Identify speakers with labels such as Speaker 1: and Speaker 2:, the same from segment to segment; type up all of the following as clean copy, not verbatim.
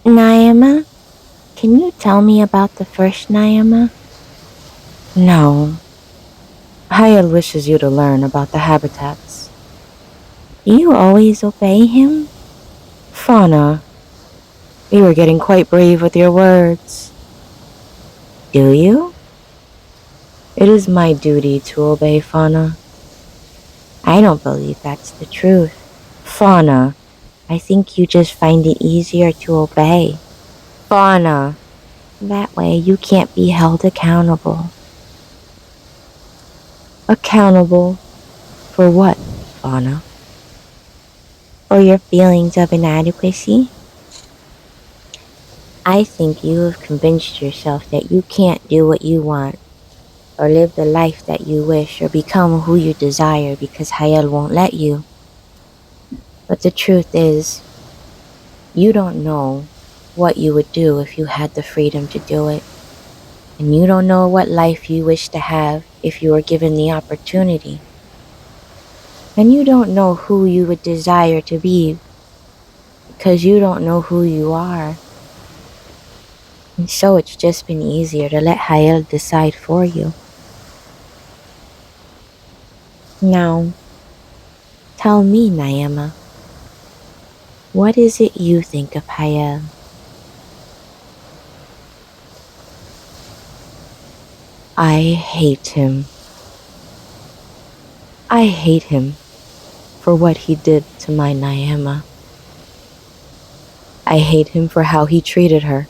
Speaker 1: Naema, can you tell me about the first Naema?
Speaker 2: No, Hayal wishes you to learn about the habitats.
Speaker 1: Do you always obey him?
Speaker 2: Fauna, you are getting quite brave with your words.
Speaker 1: Do you?
Speaker 2: It is my duty to obey Fauna.
Speaker 1: I don't believe that's the truth.
Speaker 2: Fauna,
Speaker 1: I think you just find it easier to obey.
Speaker 2: Fauna.
Speaker 1: That way you can't be held accountable.
Speaker 2: Accountable for what, Fauna?
Speaker 1: For your feelings of inadequacy? I think you have convinced yourself that you can't do what you want, or live the life that you wish, or become who you desire because Hayal won't let you. But the truth is, you don't know what you would do if you had the freedom to do it. And you don't know what life you wish to have if you were given the opportunity. And you don't know who you would desire to be because you don't know who you are. And so it's just been easier to let Hayal decide for you. Now, tell me, Naema, what is it you think of Hayal?
Speaker 2: I hate him. I hate him for what he did to my Naema. I hate him for how he treated her,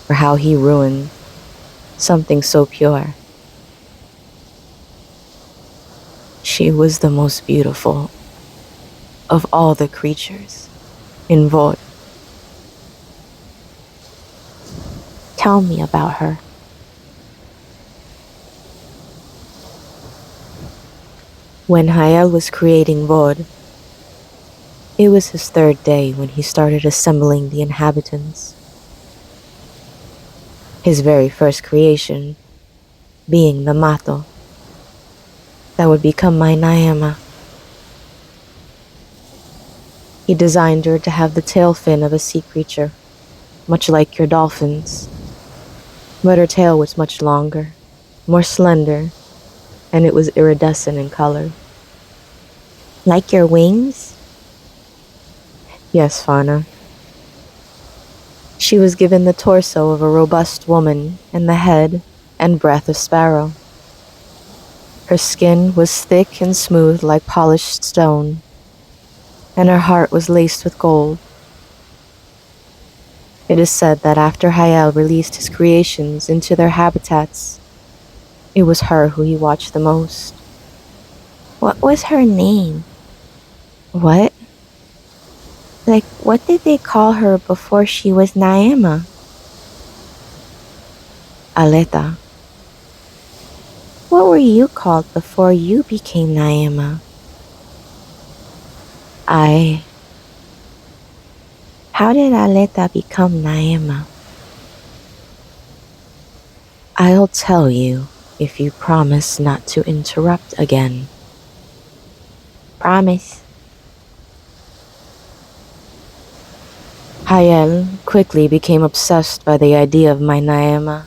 Speaker 2: for how he ruined something so pure. She was the most beautiful of all the creatures in Vod.
Speaker 1: Tell me about her.
Speaker 2: When Hayal was creating Vod, it was his third day when he started assembling the inhabitants. His very first creation being the Mato that would become my Naema. He designed her to have the tail fin of a sea creature, much like your dolphins, but her tail was much longer, more slender, and it was iridescent in color.
Speaker 1: Like your wings?
Speaker 2: Yes, Fauna. She was given the torso of a robust woman and the head and breath of sparrow. Her skin was thick and smooth like polished stone, and her heart was laced with gold. It is said that after Hayal released his creations into their habitats, it was her who he watched the most.
Speaker 1: What was her name?
Speaker 2: What?
Speaker 1: Like, what did they call her before she was Naema?
Speaker 2: Aleta.
Speaker 1: What were you called before you became Naema?
Speaker 2: I
Speaker 1: How did Aleta become Naema?
Speaker 2: I'll tell you if you promise not to interrupt again.
Speaker 1: Promise.
Speaker 2: Hayel quickly became obsessed by the idea of my Naema.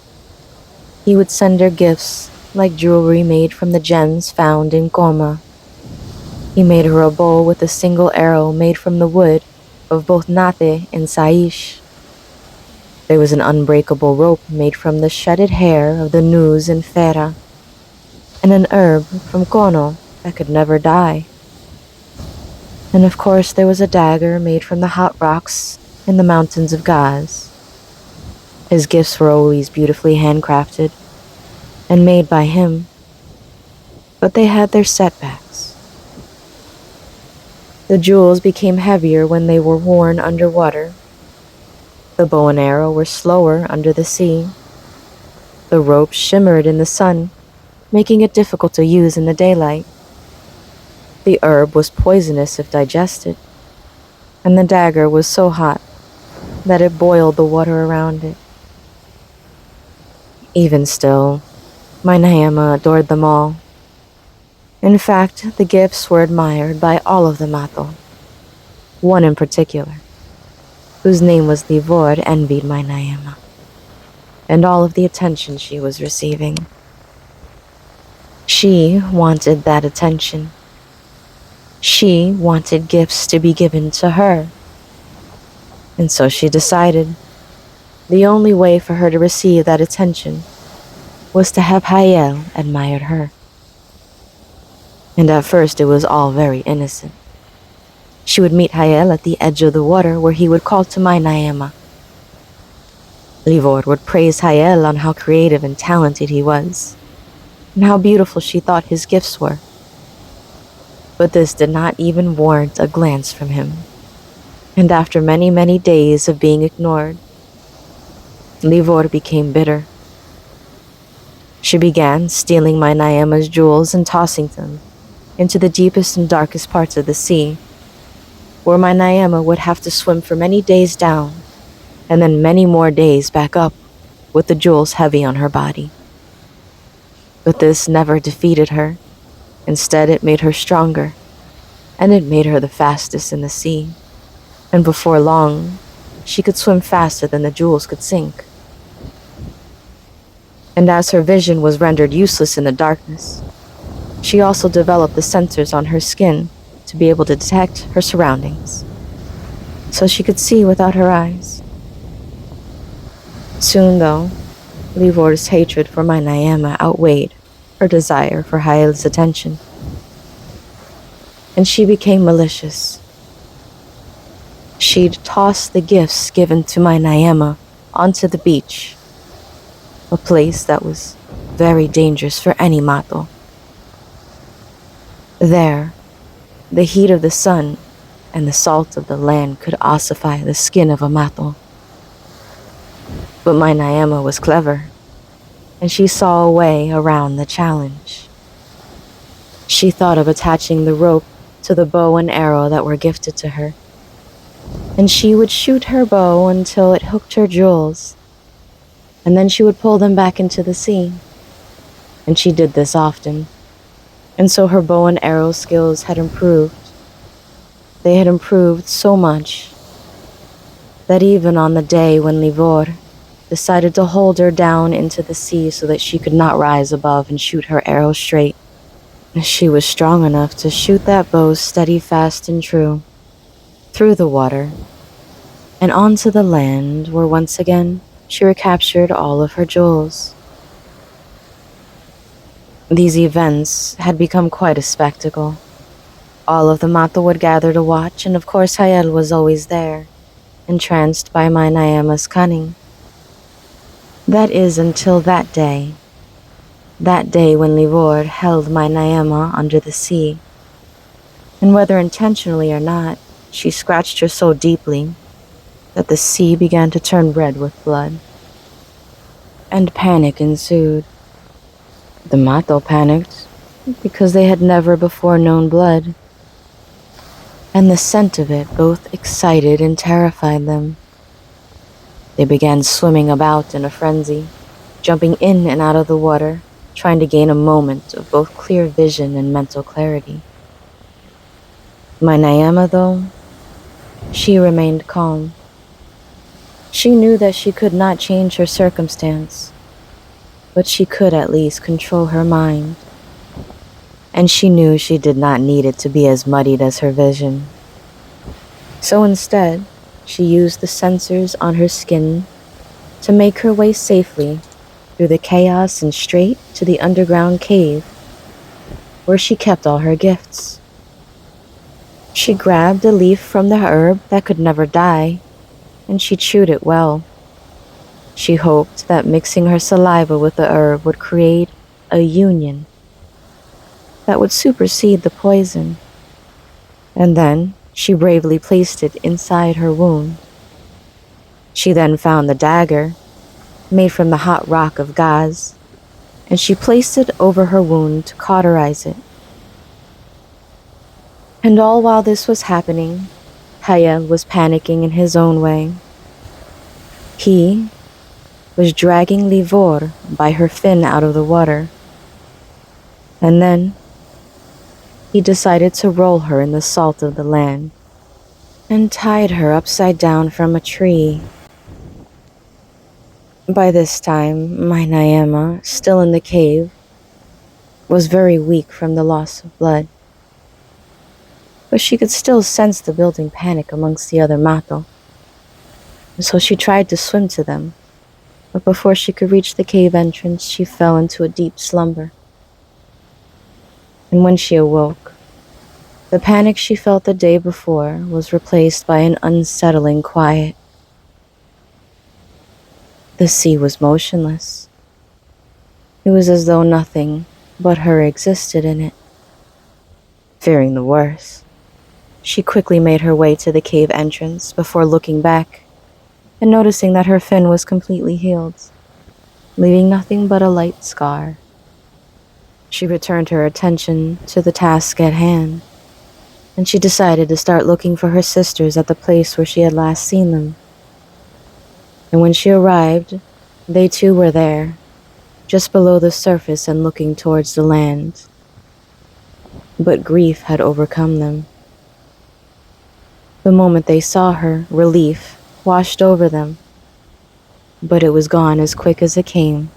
Speaker 2: He would send her gifts like jewelry made from the gems found in Coma. He made her a bow with a single arrow made from the wood of both Nate and Saish. There was an unbreakable rope made from the shedded hair of the Nuz and Fera, and an herb from Kono that could never die. And of course there was a dagger made from the hot rocks in the mountains of Gaz. His gifts were always beautifully handcrafted and made by him, but they had their setbacks. The jewels became heavier when they were worn underwater. The bow and arrow were slower under the sea. The rope shimmered in the sun, making it difficult to use in the daylight. The herb was poisonous if digested, and the dagger was so hot that it boiled the water around it. Even still, my Naema adored them all. In fact, the gifts were admired by all of the Mato. one in particular, whose name was Livor, envied my Naema, and all of the attention she was receiving. She wanted that attention. She wanted gifts to be given to her. And so she decided the only way for her to receive that attention was to have Hayel admire her. And at first it was all very innocent. She would meet Hayel at the edge of the water where he would call to my Naema. Livor would praise Hayel on how creative and talented he was, and how beautiful she thought his gifts were. But this did not even warrant a glance from him. And after many, many days of being ignored, Livor became bitter. She began stealing my Naema's jewels and tossing them into the deepest and darkest parts of the sea, where my Naema would have to swim for many days down, and then many more days back up, with the jewels heavy on her body. But this never defeated her. Instead, it made her stronger, and it made her the fastest in the sea. And before long, she could swim faster than the jewels could sink. And as her vision was rendered useless in the darkness, she also developed the sensors on her skin to be able to detect her surroundings, so she could see without her eyes. Soon, though, Livor's hatred for my Naema outweighed her desire for Hayel's attention, and she became malicious. She'd toss the gifts given to my Naema onto the beach, a place that was very dangerous for any mato. There, the heat of the sun and the salt of the land could ossify the skin of a mato. But my Naema was clever, and she saw a way around the challenge. She thought of attaching the rope to the bow and arrow that were gifted to her, and she would shoot her bow until it hooked her jewels, and then she would pull them back into the sea. And she did this often, and so her bow and arrow skills had improved. They had improved so much that even on the day when Livor decided to hold her down into the sea so that she could not rise above and shoot her arrow straight, she was strong enough to shoot that bow steady, fast, and true, through the water, and onto the land where once again she recaptured all of her jewels. These events had become quite a spectacle. All of the mato would gather to watch, and of course Hayel was always there, entranced by my Naema's cunning. That is until that day when Livor held my Naema under the sea, and whether intentionally or not, she scratched her so deeply that the sea began to turn red with blood, and panic ensued. The mato panicked because they had never before known blood, and the scent of it both excited and terrified them. They began swimming about in a frenzy, jumping in and out of the water, trying to gain a moment of both clear vision and mental clarity. My Naema, though, she remained calm. She knew that she could not change her circumstance, but she could at least control her mind, and she knew she did not need it to be as muddied as her vision. So instead, she used the sensors on her skin to make her way safely through the chaos and straight to the underground cave where she kept all her gifts. She grabbed a leaf from the herb that could never die, and she chewed it well. She hoped that mixing her saliva with the herb would create a union that would supersede the poison, and then she bravely placed it inside her wound. She then found the dagger, made from the hot rock of Gaz, and she placed it over her wound to cauterize it. And all while this was happening, Hayel was panicking in his own way. He was dragging Livor by her fin out of the water, and then he decided to roll her in the salt of the land, and tied her upside down from a tree. By this time, my Naema, still in the cave, was very weak from the loss of blood, but she could still sense the building panic amongst the other Mato, and so she tried to swim to them, but before she could reach the cave entrance, she fell into a deep slumber. And when she awoke, the panic she felt the day before was replaced by an unsettling quiet. The sea was motionless. It was as though nothing but her existed in it. Fearing the worst, she quickly made her way to the cave entrance before looking back and noticing that her fin was completely healed, leaving nothing but a light scar. She returned her attention to the task at hand, and she decided to start looking for her sisters at the place where she had last seen them. And when she arrived, they too were there, just below the surface and looking towards the land. But grief had overcome them. The moment they saw her, relief washed over them, but it was gone as quick as it came,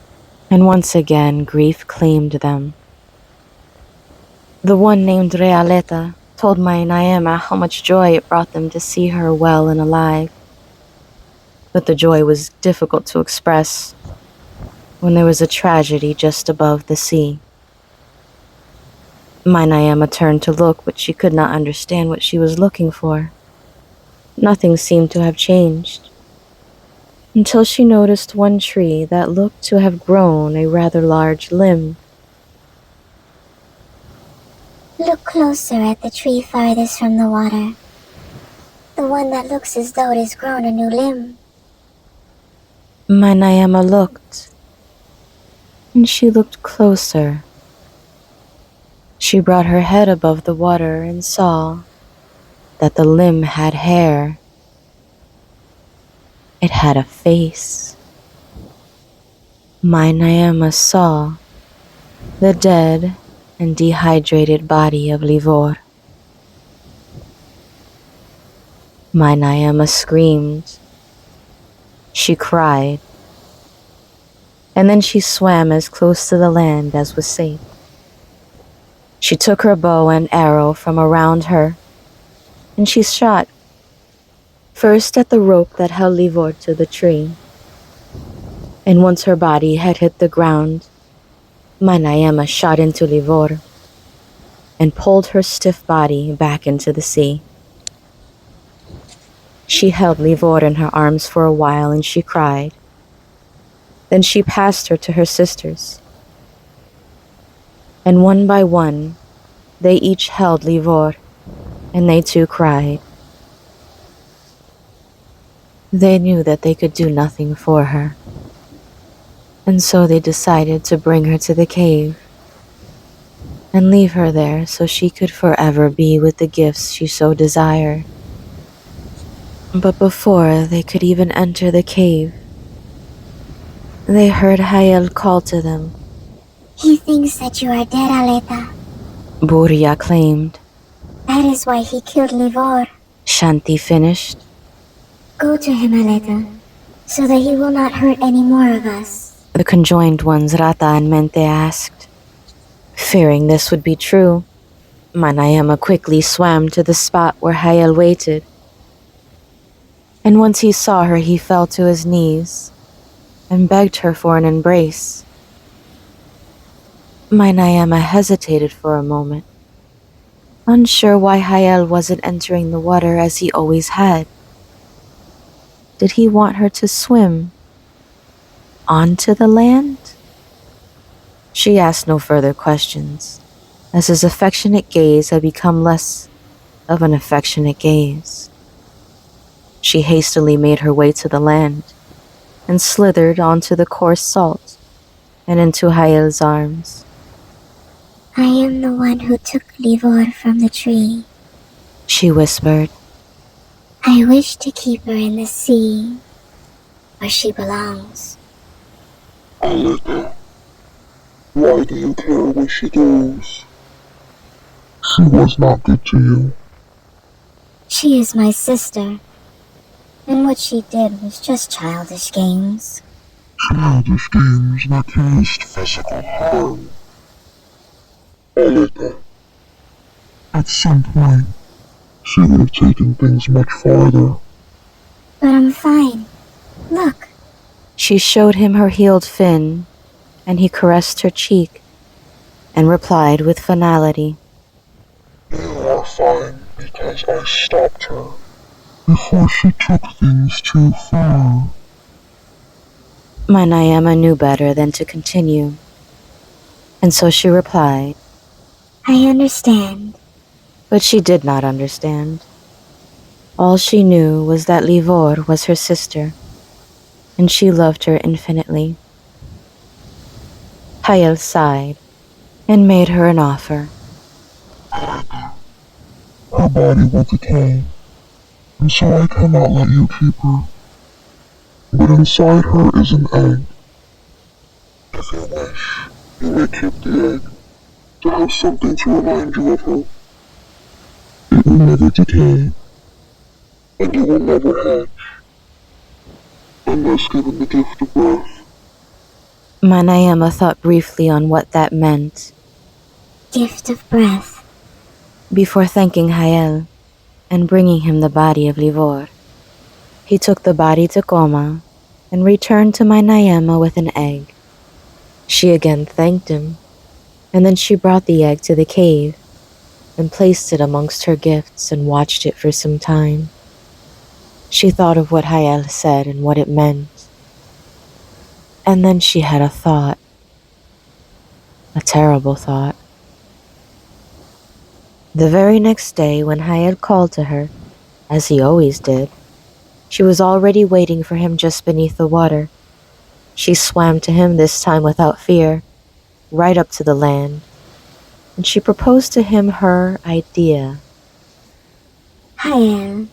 Speaker 2: and once again grief claimed them. The one named Realeta told my Naema how much joy it brought them to see her well and alive, but the joy was difficult to express when there was a tragedy just above the sea. My Naema turned to look, but she could not understand what she was looking for. Nothing seemed to have changed, until she noticed one tree that looked to have grown a rather large limb.
Speaker 3: Look closer at the tree farthest from the water. The one that looks as though it has grown a new limb.
Speaker 2: My Naema looked, and she looked closer. She brought her head above the water and saw that the limb had hair. It had a face. My Naema saw the dead and dehydrated body of Livor. My Naema screamed. She cried. And then she swam as close to the land as was safe. She took her bow and arrow from around her, and she shot, first at the rope that held Livor to the tree. And once her body had hit the ground, my Naema shot into Livor and pulled her stiff body back into the sea. She held Livor in her arms for a while and she cried. Then she passed her to her sisters. And one by one, they each held Livor, and they too cried. They knew that they could do nothing for her, and so they decided to bring her to the cave and leave her there so she could forever be with the gifts she so desired. But before they could even enter the cave, they heard Hayel call to them.
Speaker 3: He thinks that you are dead, Aleta.
Speaker 2: Buria claimed.
Speaker 3: That is why he killed Livor.
Speaker 2: Shanti finished.
Speaker 3: Go to him, Aleta, so that he will not hurt any more of us.
Speaker 2: The conjoined ones Rata and Mente asked. Fearing this would be true, Manayama quickly swam to the spot where Hayel waited. And once he saw her, he fell to his knees and begged her for an embrace. My Naema hesitated for a moment, unsure why Hayel wasn't entering the water as he always had. Did he want her to swim onto the land? She asked no further questions, as his affectionate gaze had become less of an affectionate gaze. She hastily made her way to the land and slithered onto the coarse salt and into Hayel's arms.
Speaker 3: I am the one who took Livor from the tree,
Speaker 2: she whispered.
Speaker 3: I wish to keep her in the sea, where she belongs.
Speaker 4: Aleta, why do you care where she goes? She was not good to you.
Speaker 3: She is my sister, and what she did was just childish games.
Speaker 4: Childish games that caused physical harm. Alita, at some point, she would have taken things much farther.
Speaker 3: But I'm fine. Look,
Speaker 2: She showed him her healed fin, and he caressed her cheek and replied with finality.
Speaker 4: You are fine because I stopped her before she took things too far.
Speaker 2: My Naema knew better than to continue, and so she replied,
Speaker 3: I understand.
Speaker 2: but she did not understand. All she knew was that Livor was her sister, and she loved her infinitely. Hayel sighed and made her an offer.
Speaker 4: Her body will decay, and so I cannot let you keep her. But inside her is an egg. If you wish, you may keep the egg to have something to remind you of her. It will never decay, and you will never hatch, unless given the gift of birth.
Speaker 2: My Naema thought briefly on what that meant
Speaker 3: Gift of breath.
Speaker 2: before thanking Hayel and bringing him the body of Livor. He took the body to Coma and returned to my Naema with an egg. She again thanked him, and then she brought the egg to the cave and placed it amongst her gifts and watched it for some time. She thought of what Hayel said and what it meant. And then she had a thought, a terrible thought. The very next day when Hayel called to her, as he always did, she was already waiting for him just beneath the water. She swam to him this time without fear, right up to the land, and she proposed to him her idea.
Speaker 3: Hayel,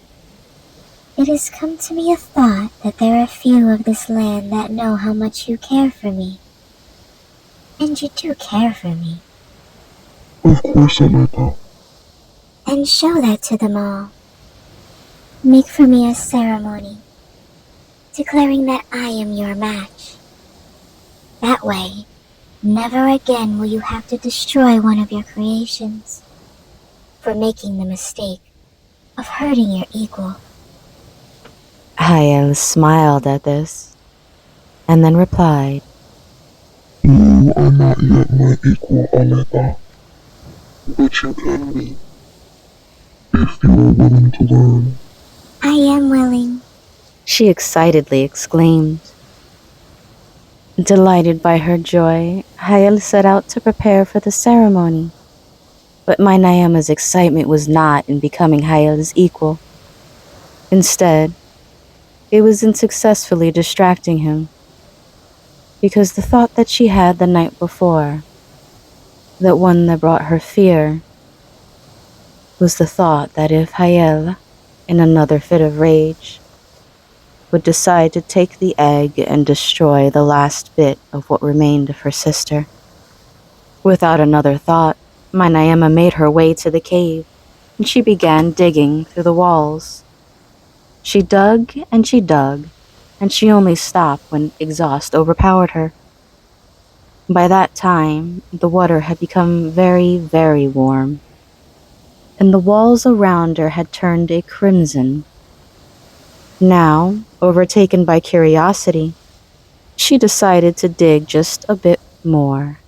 Speaker 3: it has come to me a thought that there are few of this land that know how much you care for me. And you do care for me.
Speaker 4: Of course, Alita.
Speaker 3: And show that to them all. Make for me a ceremony, declaring that I am your match. That way, never again will you have to destroy one of your creations for making the mistake of hurting your equal.
Speaker 2: Hayel smiled at this, and then replied,
Speaker 4: You are not yet my equal, Alita. But you can be, if you are willing to learn.
Speaker 3: I am willing.
Speaker 2: she excitedly exclaimed. Delighted by her joy, Hayel set out to prepare for the ceremony. But my Naema's excitement was not in becoming Hayel's equal. Instead, it was in successfully distracting him. Because the thought that she had the night before, that one that brought her fear, was the thought that if Hayel, in another fit of rage, would decide to take the egg and destroy the last bit of what remained of her sister. Without another thought, my Naema made her way to the cave, and she began digging through the walls. She dug, and she only stopped when exhaust overpowered her. By that time, the water had become very, very warm, and the walls around her had turned a crimson. Now, overtaken by curiosity, she decided to dig just a bit more.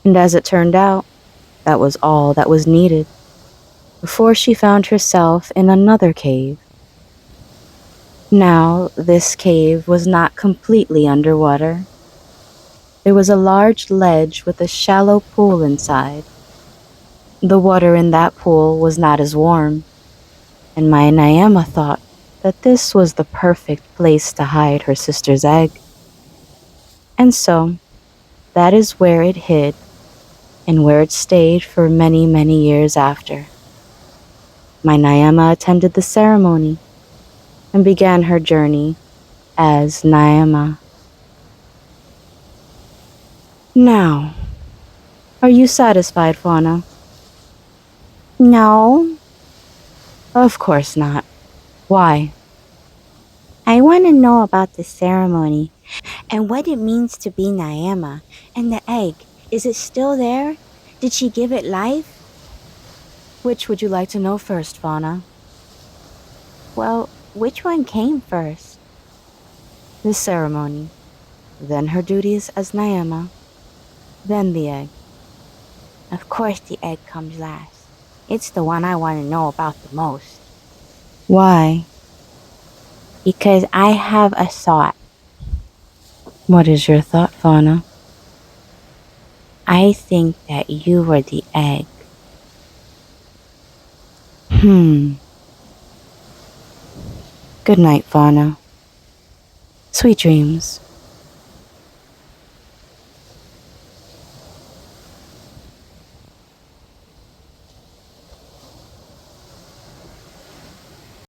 Speaker 2: And as it turned out, that was all that was needed before she found herself in another cave. Now, this cave was not completely underwater. There was a large ledge with a shallow pool inside. The water in that pool was not as warm, and my Naema thought that this was the perfect place to hide her sister's egg. And so, that is where it hid, and where it stayed for many, many years after. My Naema attended the ceremony and began her journey as Naema. Now, are you satisfied, Fauna?
Speaker 1: No,
Speaker 2: Of course not. Why?
Speaker 1: I want to know about the ceremony and what it means to be Naema. And the egg, is it still there? Did she give it life?
Speaker 2: Which would you like to know first, Fauna?
Speaker 1: Well, which one came first?
Speaker 2: The ceremony, then her duties as Naema, then the egg.
Speaker 1: Of course the egg comes last. It's the one I want to know about the most.
Speaker 2: Why?
Speaker 1: Because I have a thought.
Speaker 2: What is your thought, Fauna?
Speaker 1: I think that you were the egg.
Speaker 2: Good night, Fauna. Sweet dreams.